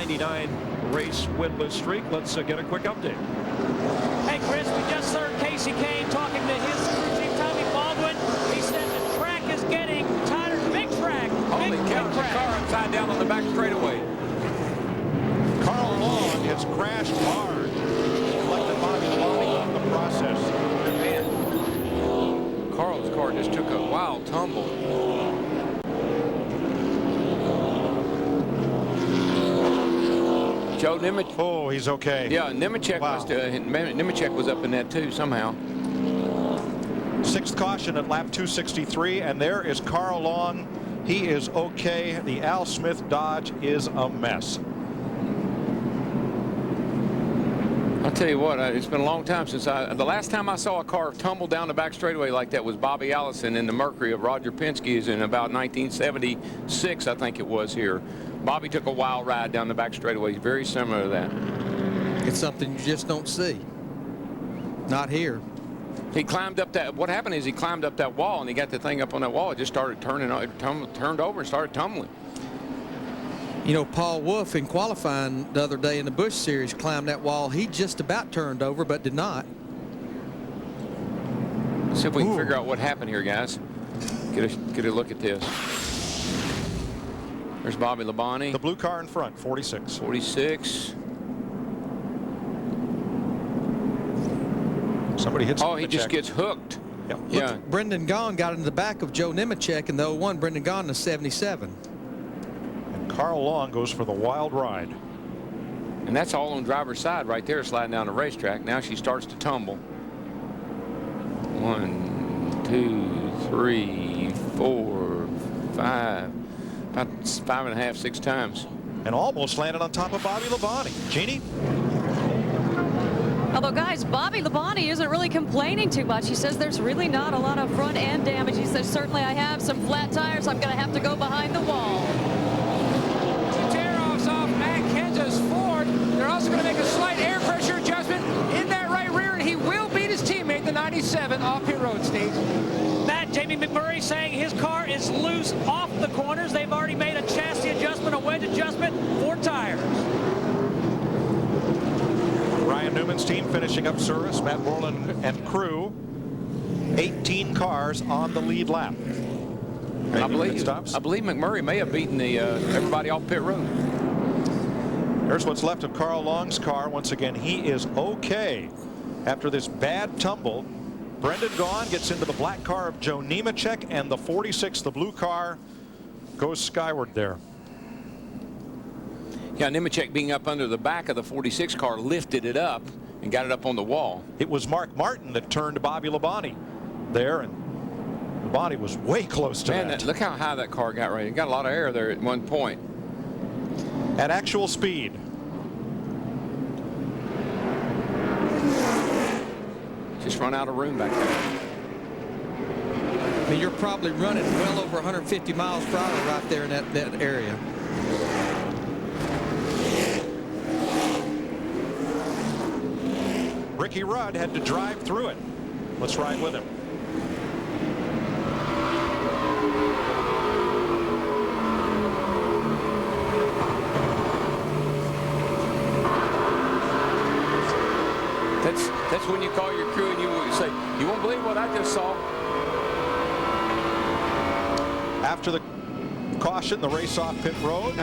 99 race winless streak. Let's get a quick update. Hey, Chris, we just heard Casey Kane talking to his crew chief, Tommy Baldwin. He said the track is getting tighter. Big track. Holy cow, the car upside down on the back straightaway. Carl Long has crashed hard. Collected Bobby Labonte in the process. Man, Carl's car just took a wild tumble. Joe Nemechek. Oh, he's okay. Yeah, Nemechek, Wow. Nemechek was up in that too somehow. Sixth caution at lap 263, and there is Carl Long. He is okay. The Al Smith Dodge is a mess. I'll tell you what, it's been a long time since the last time I saw a car tumble down the back straightaway like that was Bobby Allison in the Mercury of Roger Penske's in about 1976, I think it was here. Bobby took a wild ride down the back straightaway, very similar to that. It's something you just don't see. Not here. He climbed up that, what happened is he climbed up that wall and he got the thing up on that wall. It just started turning, turned over and started tumbling. You know, Paul Wolf in qualifying the other day in the Busch Series climbed that wall. He just about turned over, but did not. Let's see if we can figure out what happened here, guys. Get a look at this. There's Bobby Labonte. The blue car in front, 46. 46. Somebody hits. Oh, he just gets hooked. Yep. Yeah. Brendan Gaughan got into the back of Joe Nemechek in the 01. Brendan Gaughan in the 77. And Carl Long goes for the wild ride. And that's all on driver's side right there, sliding down the racetrack. Now she starts to tumble. 1, 2, 3, 4, 5. About 5.5, 6 times. And almost landed on top of Bobby Labonte. Jeannie? Although, guys, Bobby Labonte isn't really complaining too much. He says there's really not a lot of front end damage. He says, certainly I have some flat tires. I'm going to have to go behind the wall. Tear-offs off Matt Kenseth's Ford. They're also going to make a slight air pressure adjustment in that right rear, and he will beat his teammate, the 97, off pit road, Steve. Matt, Jamie McMurray saying his car is loose off the corners. They've already made a chassis adjustment, a wedge adjustment, 4 tires. Ryan Newman's team finishing up service. Matt Borland and crew. 18 cars on the lead lap. I believe McMurray may have beaten the everybody off pit road. There's what's left of Carl Long's car. Once again, he is okay after this bad tumble. Brendan Gaughan gets into the black car of Joe Nemechek, and the 46, the blue car, goes skyward there. Yeah, Nemechek being up under the back of the 46 car lifted it up and got it up on the wall. It was Mark Martin that turned Bobby Labonte there, and Labonte was way close to that. Look how high that car got right. It got a lot of air there at one point. At actual speed. Just run out of room back there. I mean, you're probably running well over 150 miles per hour right there in that area. Ricky Rudd had to drive through it. Let's ride with him. That's when you call your crew and you say, you won't believe what I just saw. After the caution, the race off pit road.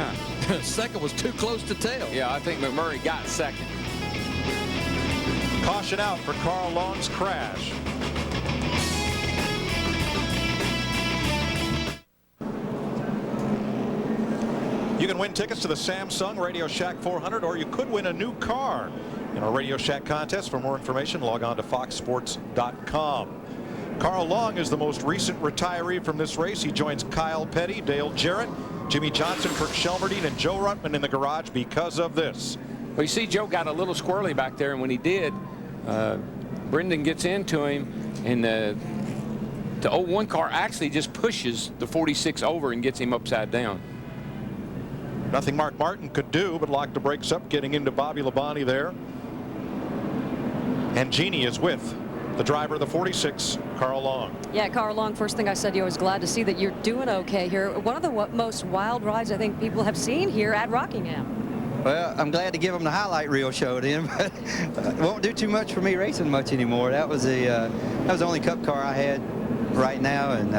Second was too close to tell. Yeah, I think McMurray got second. Caution out for Carl Long's crash. You can win tickets to the Samsung Radio Shack 400, or you could win a new car in our Radio Shack contest. For more information, log on to foxsports.com. Carl Long is the most recent retiree from this race. He joins Kyle Petty, Dale Jarrett, Jimmy Johnson, Kirk Shelmerdine, and Joe Ruttman in the garage because of this. Well, you see, Joe got a little squirrely back there, and when he did, Brendan gets into him, and the 01 car actually just pushes the 46 over and gets him upside down. Nothing Mark Martin could do but lock the brakes up, getting into Bobby Labonte there. And Jeannie is with the driver of the 46, Carl Long. Yeah, Carl Long, first thing I said to you, I was glad to see that you're doing okay here. One of the most wild rides I think people have seen here at Rockingham. Well, I'm glad to give them the highlight reel show then, but it won't do too much for me racing much anymore. That was the only Cup car I had right now, and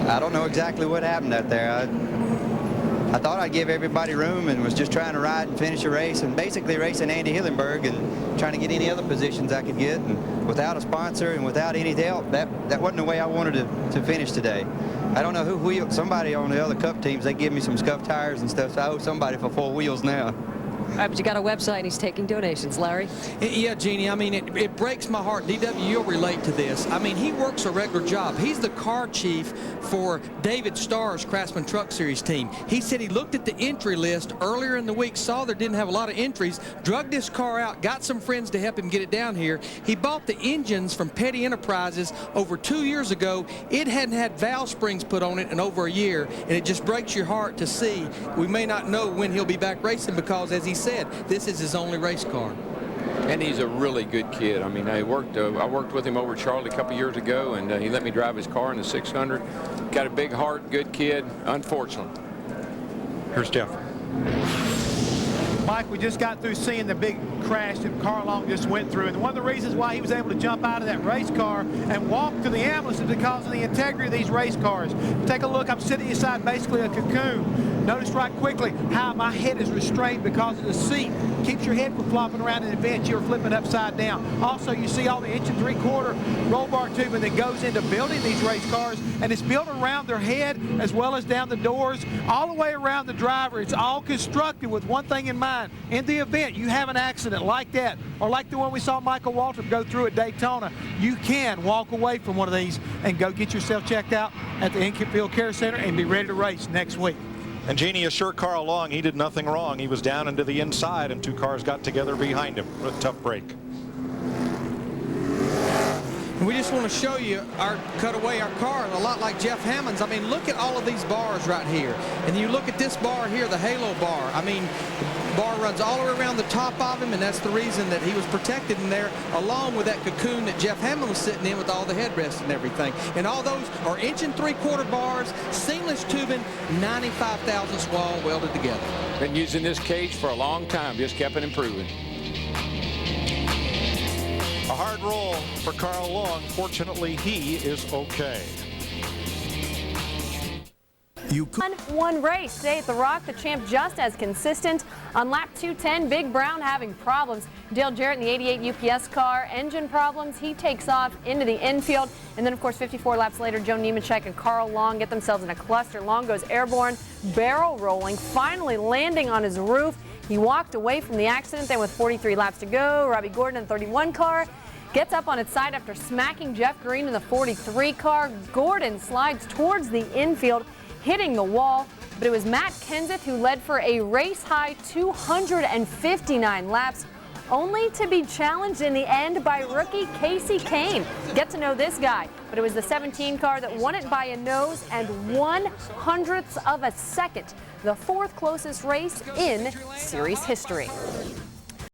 I don't know exactly what happened out there. I thought I'd give everybody room and was just trying to ride and finish a race and basically racing Andy Hillenberg and trying to get any other positions I could get. And without a sponsor and without any help, that wasn't the way I wanted to finish today. I don't know who somebody on the other Cup teams, they give me some scuffed tires and stuff, so I owe somebody for 4 wheels now. All right, but you got a website and he's taking donations, Larry. Yeah, Jeannie, I mean, it breaks my heart. DW, you'll relate to this. I mean, he works a regular job. He's the car chief for David Starr's Craftsman Truck Series team. He said he looked at the entry list earlier in the week, saw there didn't have a lot of entries, drugged this car out, got some friends to help him get it down here. He bought the engines from Petty Enterprises over 2 years ago. It hadn't had valve springs put on it in over a year, and it just breaks your heart to see. We may not know when he'll be back racing because, as he said, this is his only race car. And he's a really good kid. I mean, I worked with him over at Charlotte a couple years ago, and he let me drive his car in the 600. Got a big heart, good kid, unfortunately. Here's Jeff. Mike, we just got through seeing the big crash that Carl Long just went through, and one of the reasons why he was able to jump out of that race car and walk to the ambulance is because of the integrity of these race cars. Take a look, I'm sitting inside basically a cocoon. Notice right quickly how my head is restrained because of the seat. Keeps your head from flopping around in the bench. You're flipping upside down. Also, you see all the 1 3/4 roll bar tubing that goes into building these race cars, and it's built around their head as well as down the doors, all the way around the driver. It's all constructed with one thing in mind. In the event you have an accident like that, or like the one we saw Michael Waltrip go through at Daytona, you can walk away from one of these and go get yourself checked out at the Infield Care Center and be ready to race next week. And Jeannie assured Carl Long he did nothing wrong. He was down into the inside, and 2 cars got together behind him with a tough break. And we just want to show you our cutaway, our car, a lot like Jeff Hammond's. I mean, look at all of these bars right here. And you look at this bar here, the halo bar. I mean, the bar runs all the way around the top of him, and that's the reason that he was protected in there, along with that cocoon that Jeff Hammond was sitting in with all the headrests and everything. And all those are 1 3/4 bars, seamless tubing, 95 thousandths wall welded together. Been using this cage for a long time, just kept it improving. A hard roll for Carl Long. Fortunately, he is okay. One race today at the Rock, the champ just as consistent. On lap 210, Big Brown having problems. Dale Jarrett in the 88 UPS car, engine problems. He takes off into the infield. And then, of course, 54 laps later, Joe Nemechek and Carl Long get themselves in a cluster. Long goes airborne, barrel rolling, finally landing on his roof. He walked away from the accident. Then with 43 laps to go, Robbie Gordon in the 31 car gets up on its side after smacking Jeff Green in the 43 car. Gordon slides towards the infield, hitting the wall. But it was Matt Kenseth who led for a race-high 259 laps, only to be challenged in the end by rookie Casey Kane. Get to know this guy. But it was the 17 car that won it by a nose and 1/100th of a second. The 4th closest race in series history.